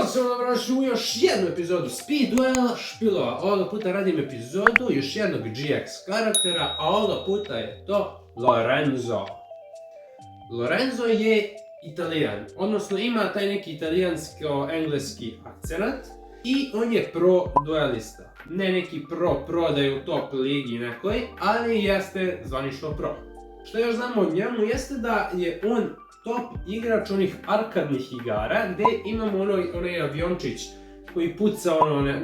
sam dobrodošli u još jednu epizodu Speed Duel špilova. Ovoga puta radim epizodu još jednog GX karaktera, a ovoga puta je to Lorenzo. Lorenzo je Italijan, odnosno ima taj neki italijansko-engleski akcenat i on je pro duelista. Ne neki pro da je u top ligi nekoj, ali jeste zvanično pro. Što još znamo o njemu jeste da je on top igrač onih arkadnih igara gdje imamo onaj aviončić koji puca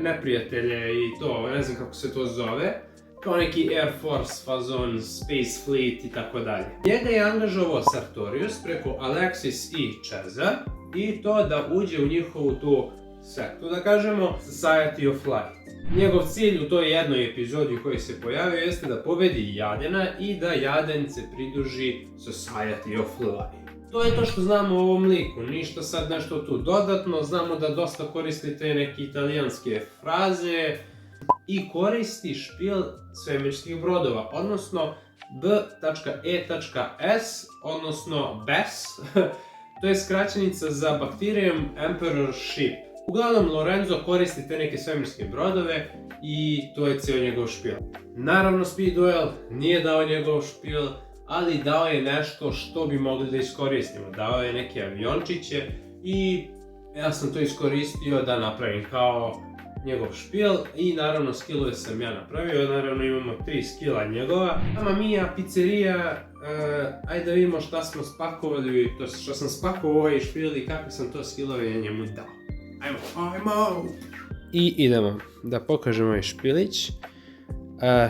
neprijatelje i to, ne znam kako se to zove, kao neki Air Force fazon, Space Fleet i tako dalje. Njega je angažovao Sartorius preko Alexis i Cezar i to da uđe u njihovu tu sektu, da kažemo, Society of Light. Njegov cilj u toj jednoj epizodi u kojoj se pojavio jeste da pobedi Jadena i da Jaden se pridruži Society of Light. To je to što znamo o ovom liku, ništa sad nešto tu dodatno, znamo da dosta koristite neke italijanske fraze i koristi špil svemirskih brodova, odnosno B.E.S, odnosno BES, to je skraćenica za Bacterium Emperor Ship. Uglavnom, Lorenzo koristi te neke svemirske brodove i to je cijel njegov špil. Naravno, Speed Duel nije dao njegov špil, ali dao je nešto što bi mogli da iskoristimo. Dao je neke aviončiće i ja sam to iskoristio da napravim kao njegov špil i naravno skillove sam ja napravio, naravno imamo 3 skilla njegova. Mamma mia, pizzerija, ajde da vidimo šta smo spakovali, to što sam spakovao ovaj špil i kakve sam to skillove njemu dao. Ajmo! I idemo da pokažemo ovaj špilić.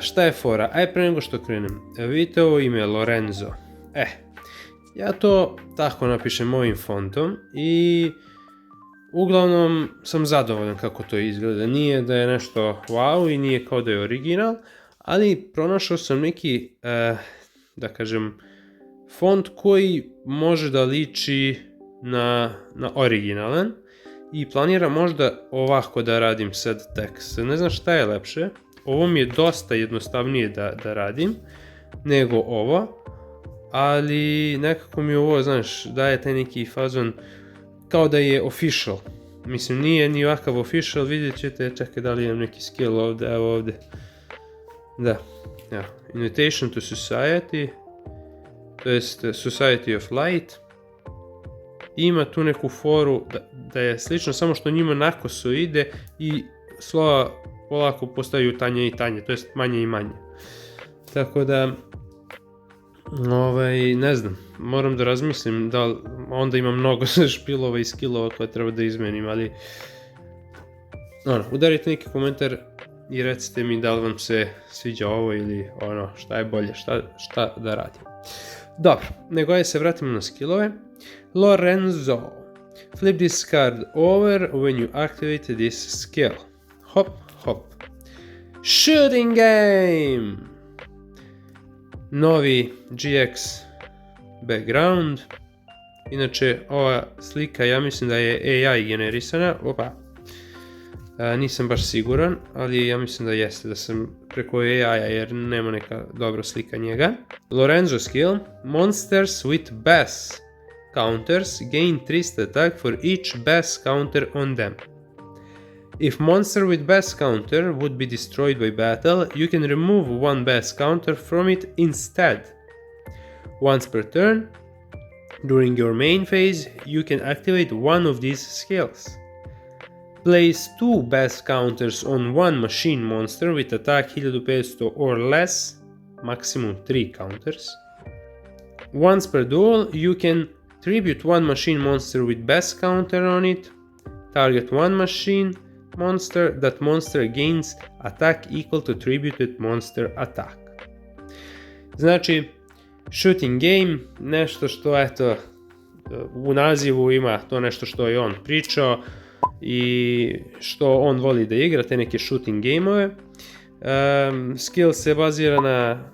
Šta je fora? Aj pre nego što krenem, vidite ovo ime Lorenzo. Ja to tako napišem ovim fontom i uglavnom sam zadovoljan kako to izgleda. Nije da je nešto wow i nije kao da je original, ali pronašao sam neki, da kažem, font koji može da liči na originalan i planiram možda ovako da radim sad tekst. Ne znam šta je lepše. Ovo mi je dosta jednostavnije da radim nego ovo, ali nekako mi ovo, znaš, daje taj neki fazon kao da je official. Mislim, nije ni ovakav official, vidjet ćete, čekaj da li imam neki skill ovdje, evo ovdje. Da, evo, Invitation to Society, to jest Society of Light. Ima tu neku foru da je slično, samo što njima nakoso ide i slova polako postaju tanje i tanje, to jest manje i manje. Tako da, ne znam, moram da razmislim da onda imam mnogo špilova i skillova koje treba da izmenim, ali udarite neki komentar i recite mi da li vam se sviđa ovo ili šta je bolje, šta da radim. Dobro, nego ajde se vratimo na skillove. Lorenzo, flip this card over when you activate this skill. Hop, hop. Shooting game! Novi GX background. Inače, ova slika ja mislim da je AI generisana. Nisam baš siguran, ali ja mislim da jeste, da sam preko AI-a jer nema neka dobra slika njega. Lorenzo skill. Monsters with bass counters gain 3 attack for each bass counter on them. If monster with bass counter would be destroyed by battle, you can remove one bass counter from it instead. Once per turn, during your main phase, you can activate one of these skills. Place 2 bass counters on one machine monster with attack 1500 or less, maximum 3 counters. Once per duel, you can tribute one machine monster with bass counter on it, target one machine monster, that monster gains attack equal to tributed monster attack. Znači, shooting game, nešto što eto, u nazivu ima to nešto što je on pričao i što on voli da igra, te neke shooting gameove. Skill se bazira na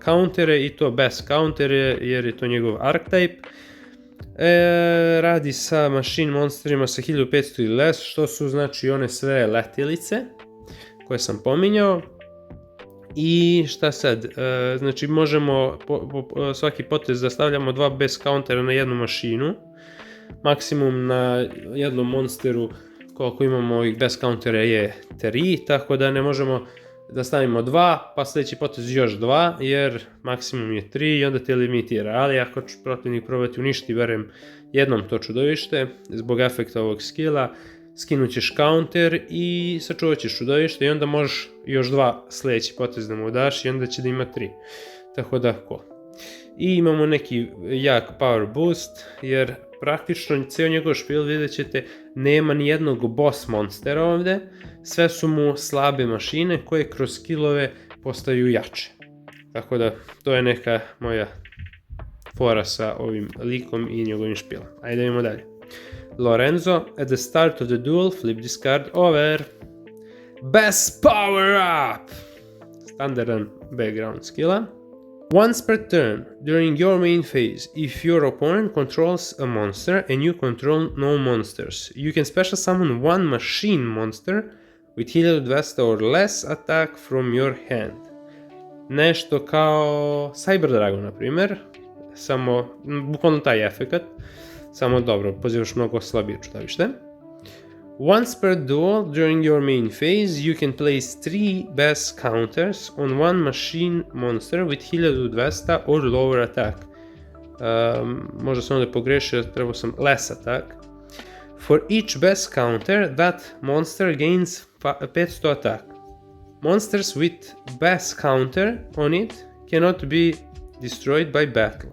countere i to bass countere jer je to njegov archetype. Radi sa machine monsterima sa 1500 ili less, što su znači one sve letjelice koje sam pominjao. I šta sad, znači možemo svaki potez da stavljamo 2 bass countera na jednu mašinu. maksimum na jednom monsteru koliko imamo ovih best countera je 3, tako da ne možemo da stavimo 2, pa sljedeći potez još 2, jer maksimum je 3 i onda te limitira. Ali ako će protivnik probati uništiti barem jednom to čudovište, zbog efekta ovog skilla, skinut ćeš counter i sačuvat ćeš čudovište i onda možeš još 2 sljedeći potez da mu daš i onda će da ima 3. Tako da ko. I imamo neki jak power boost, jer praktično cijel njegov špil, vidjet ćete, nema ni jednog boss monstera ovdje, sve su mu slabe mašine koje kroz skillove postaju jače. Tako da to je neka moja fora sa ovim likom i njegovim špilom. Ajde idemo dalje. Lorenzo, at the start of the duel, flip this card over. Best power up! Standardan background skilla. Once per turn, during your main phase, if your opponent controls a monster and you control no monsters, you can special summon one machine monster with 1200 or less attack from your hand. Nešto kao Cyber Dragon, na primjer, samo, bukvalno taj efekat, samo dobro, pozivaš mnogo slabije čudovište. Once per duel, during your main phase, you can place 3 best counters on one machine monster with 1200 or lower attack. Možda sam ovdje pogrešio, trebao sam less attack. For each best counter, that monster gains 500 attack. Monsters with best counter on it cannot be destroyed by battle.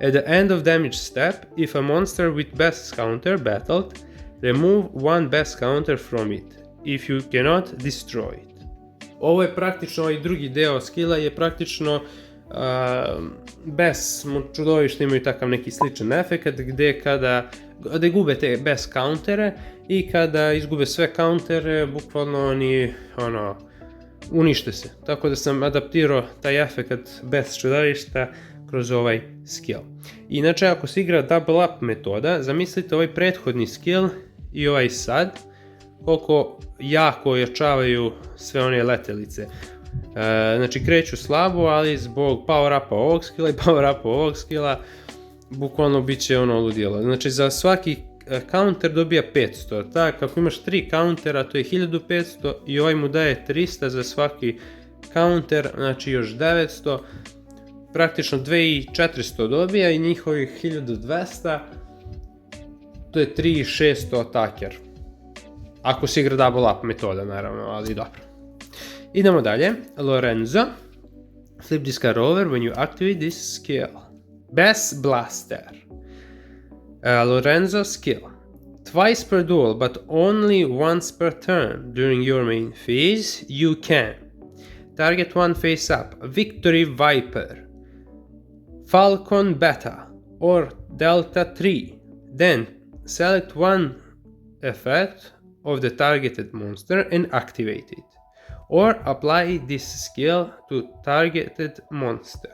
At the end of damage step, if a monster with best counter battled, remove one best counter from it, if you cannot destroy it. Ovo je praktično, ovaj drugi deo skilla je praktično best čudovište imaju takav neki sličan efekt gdje kada gube te best countere i kada izgube sve countere, bukvalno oni unište se. Tako da sam adaptirao taj efekt best čudovišta kroz ovaj skill. Inače, ako se igra double up metoda, zamislite ovaj prethodni skill i ovaj sad, koliko jako ojačavaju sve one letelice. Znači kreću slabo, ali zbog power upa ovog skilla i power upa ovog skilla, bukvalno bit će ludilo. Znači za svaki counter dobija 500, tako ako imaš 3 countera to je 1500 i ovaj mu daje 300 za svaki counter, znači još 900. Praktično 2400 dobija i njihovih 1200, to je 3600 ataker. Ako se igra double up metoda, naravno, ali dobro. Idemo dalje. Lorenzo. Flip this card over when you activate this skill. Best Blaster. Lorenzo skill. Twice per duel, but only once per turn during your main phase, you can target one face up, Victory Viper, Falcon Beta, or Delta 3. Then select one effect of the targeted monster and activate it, or apply this skill to targeted monster.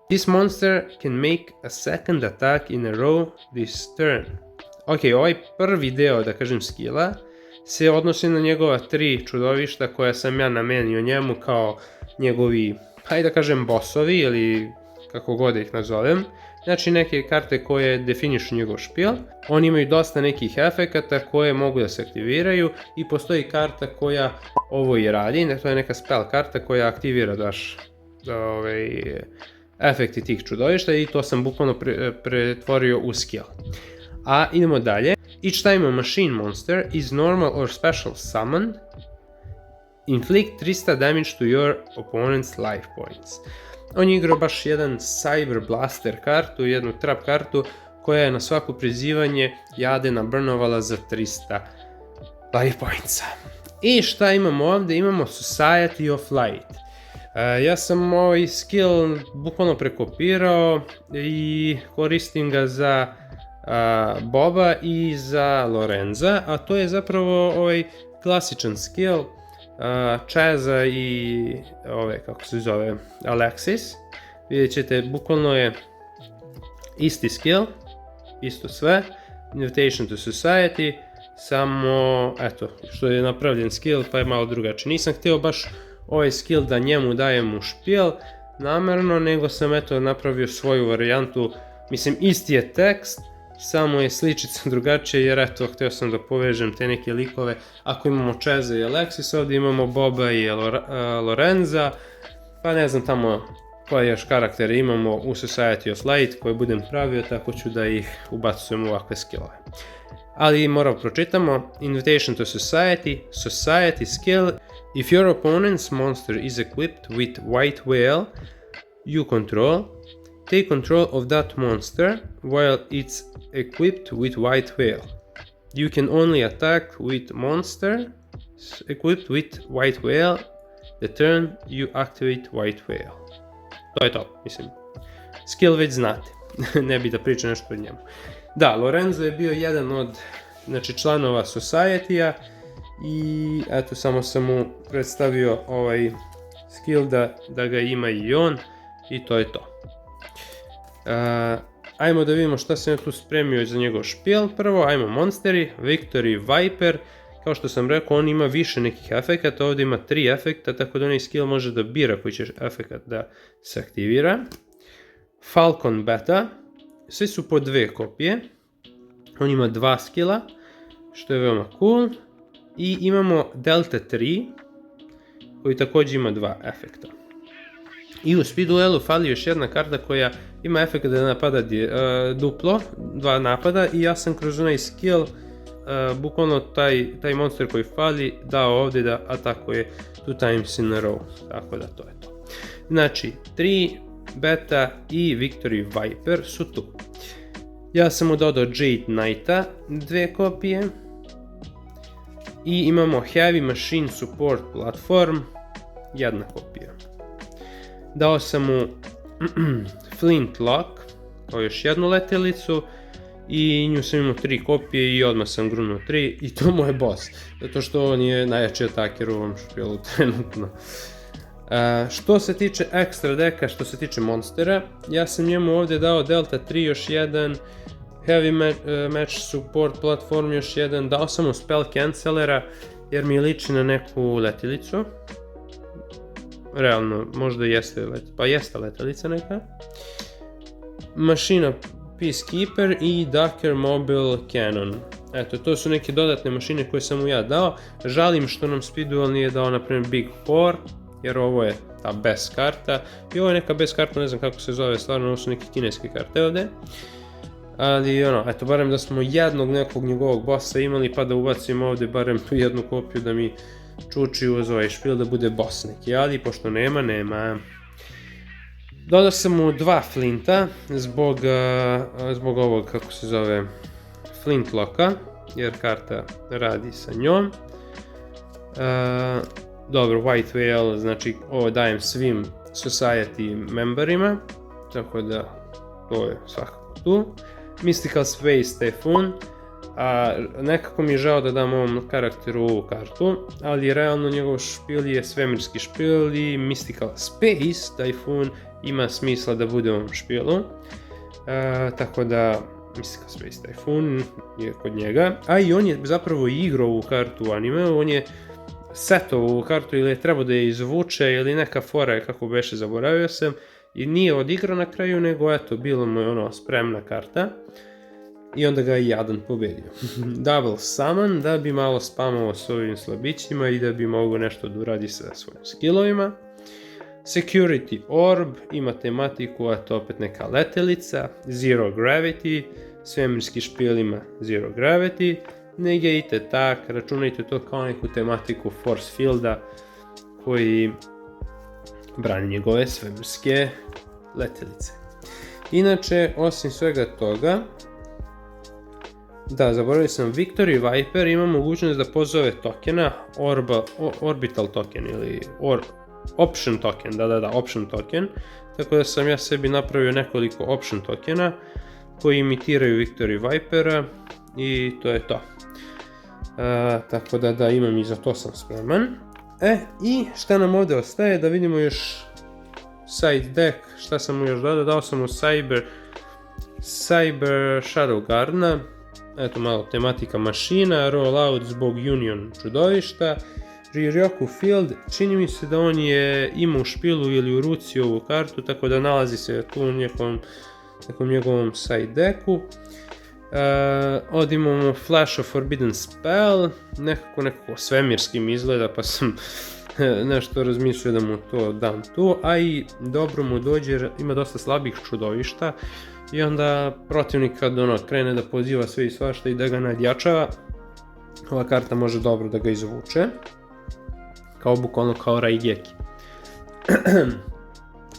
This monster can make a second attack in a row this turn. Ok, ovaj prvi deo, da kažem, skilla se odnosi na njegova 3 čudovišta koja sam ja namenio njemu kao njegovi, hajde da kažem, bossovi ili kako god ih nazovem. Znači neke karte koje definišu njegov špil. Oni imaju dosta nekih efekata koje mogu da se aktiviraju i postoji karta koja ovo i radi. To je neka spell karta koja aktivira daš efekti tih čudovišta i to sam bukvalno pretvorio u skill. A idemo dalje. Each time a machine monster is normal or special summoned, inflict 300 damage to your opponent's life points. On je igrao baš jedan Cyber Blaster kartu, jednu trap kartu koja je na svako prizivanje Jadena burnovala za 300 life pointsa. I šta imamo ovdje? Imamo Society of Light. Ja sam ovaj skill bukvalno prekopirao i koristim ga za Boba i za Lorenza, a to je zapravo ovaj klasičan skill Chaza i kako se zove, Alexis. Vidjet ćete, bukvalno je isti skill, isto sve, Invitation to Society, samo eto, što je napravljen skill pa je malo drugačiji. Nisam htio baš ovaj skill da njemu dajem u špil namerno, nego sam eto napravio svoju varijantu. Mislim, isti je tekst, samo je sličica drugačija jer eto, htio sam da povežem te neke likove. Ako imamo Cheza i Alexis, ovdje imamo Boba i Lorenza, pa ne znam tamo koje još karaktere imamo u Society of Light koje budem pravio, tako ću da ih ubacujem u ovakve skillove. Ali moram pročitamo. Invitation to Society, Society skill. If your opponent's monster is equipped with White Whale you control, take control of that monster while it's equipped with White Whale. You can only attack with monster equipped with White Whale the turn you activate White Whale. To je to, mislim. Skill već znate, ne bi da pričam nešto o njemu. Da, Lorenzo je bio jedan od članova Society-a i eto, samo sam mu predstavio ovaj skill da ga ima i on i to je to. Ajmo da vidimo šta sam ja tu spremio za njegov špijel. Prvo, ajmo monsteri, Victory Viper. Kao što sam rekao, on ima više nekih efekata, ovdje ima 3 efekta, tako da onaj skill može da bira koji će efekat da se aktivira. Falcon Beta, svi su po 2 kopije, on ima 2 skilla, što je veoma cool. I imamo Delta 3, koji također ima 2 efekta. I u Speed Duelu fali još jedna karta koja ima efekt da napada duplo, 2 napada i ja sam kroz onaj skill bukvalno taj monster koji fali dao ovdje da atakuje 2 times in a row, tako da to je to. Znači, 3, Beta i Victory Viper su tu. Ja sam mu dodao Jade Knighta, 2 kopije. I imamo Heavy Machine Support Platform, 1 kopija. Dao sam mu Flintlock, kao još jednu letjelicu. I nju sam imao 3 kopije i odmah sam grunuo 3 i to mu je boss. Zato što on je najjači ataker u ovom špijelu trenutno. Što se tiče ekstra deka, što se tiče monstera, ja sam njemu ovdje dao Delta 3 još jedan, Heavy Match Support Platform još jedan, dao sam mu Spell Cancellera jer mi liči na neku letjelicu. Realno, možda jeste letjelica neka. Mašina Peacekeeper i Ducker Mobile Cannon. Eto, to su neke dodatne mašine koje sam mu ja dao. Žalim što nam Speed Duel nije dao, na primjer, Big Four, jer ovo je ta best karta. I ovo je neka best karta, ne znam kako se zove, stvarno ovo su neke kineske karte ovdje. Ali eto, barem da smo jednog nekog njegovog bossa imali, pa da ubacimo ovdje barem tu jednu kopiju da mi čuči uz ovaj špil da bude boss neki, ali pošto nema. Dodao sam mu 2 flinta zbog ovog, kako se zove, Flintlocka, jer karta radi sa njom. Dobro, White Whale, znači ovo dajem svim Society memberima, tako da to je svakako tu. Mystical Space Typhoon, nekako mi je žao da dam ovom karakteru ovu kartu, ali realno njegov špil je svemirski špil i Mystical Space Typhoon ima smisla da bude u ovom špilu, tako da Mystical Space Typhoon je kod njega, a i on je zapravo igrao ovu kartu u animeu, on je setovao ovu kartu ili je trebao da je izvuče ili neka fora je kako beše, zaboravio sam, i nije odigrao na kraju, nego eto, bilo mu je spremna karta i onda ga je jadan pobedio. Double Summon, da bi malo spamovao s ovim slabićima i da bi mogao nešto da uradi sa svojim skillovima. Security Orb, ima tematiku, a to opet neka letelica. Zero Gravity, svemirski špil ima Zero Gravity. Negate Attack, računajte to kao neku tematiku Force Fielda koji brani njegove svemirske letelice. Inače, osim svega toga, da, zaboravio sam, Victory Viper ima mogućnost da pozove tokena, Orbital token ili Option token, da, Option token, tako da sam ja sebi napravio nekoliko Option tokena koji imitiraju Victory Vipera i to je to. Tako da imam i za to sam spreman. I šta nam ovdje ostaje, da vidimo još side deck, šta sam mu još dao sam mu Cyber Shadow Garden, eto malo tematika mašina, Rollout zbog Union čudovišta, Ryoku Field, čini mi se da on je imao u špilu ili u ruci ovu kartu, tako da nalazi se tu u nekom njegovom side decku. Ovdje imamo Flash of Forbidden Spell, nekako svemirski mi izgleda, pa sam nešto razmišljao da mu to dam tu, a i dobro mu dođe jer ima dosta slabih čudovišta i onda protivnik kad krene da poziva sve i svašta i da ga nadjačava, ova karta može dobro da ga izvuče, bukvalno kao Raigeki.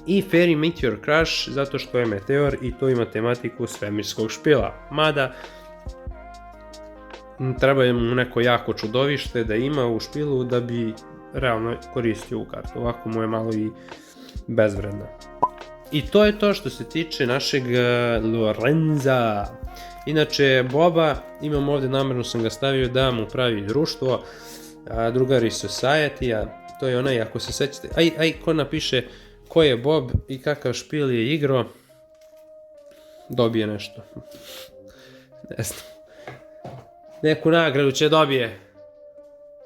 I Fairy Meteor Crash zato što je meteor i to ima tematiku svemirskog špila, mada treba mu neko jako čudovište da ima u špilu da bi realno koristio ovu kartu, ovako mu je malo i bezvredna. I to je to što se tiče našeg Lorenza. Inače Boba, imam ovdje, namjerno sam ga stavio da mu pravi društvo, drugari Society-a, to je onaj, ako se sećate, ko napiše ko je Bob i kakav špil je igrao, dobije nešto. Ne znam. Neku nagradu će dobije.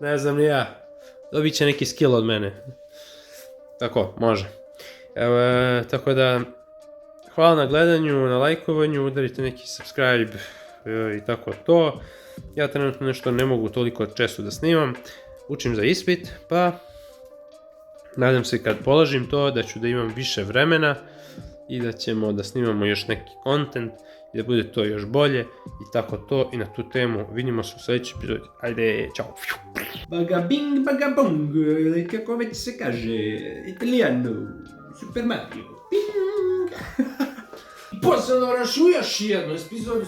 Ne znam ni ja. Dobit će neki skill od mene. Tako, može. Tako da, hvala na gledanju, na lajkovanju, udarite neki subscribe i tako to. Ja trenutno nešto ne mogu toliko često da snimam. Učim za ispit, pa nadam se kad položim to da ću da imam više vremena i da ćemo da snimamo još neki content i da bude to još bolje i tako to i na tu temu. Vidimo se u sljedećoj epizodi. Ajde, čao! Bagabing, bagabong, kako već se kaže, italijano, Super Mario, ping! Posle da rašujaš jednu epizodu,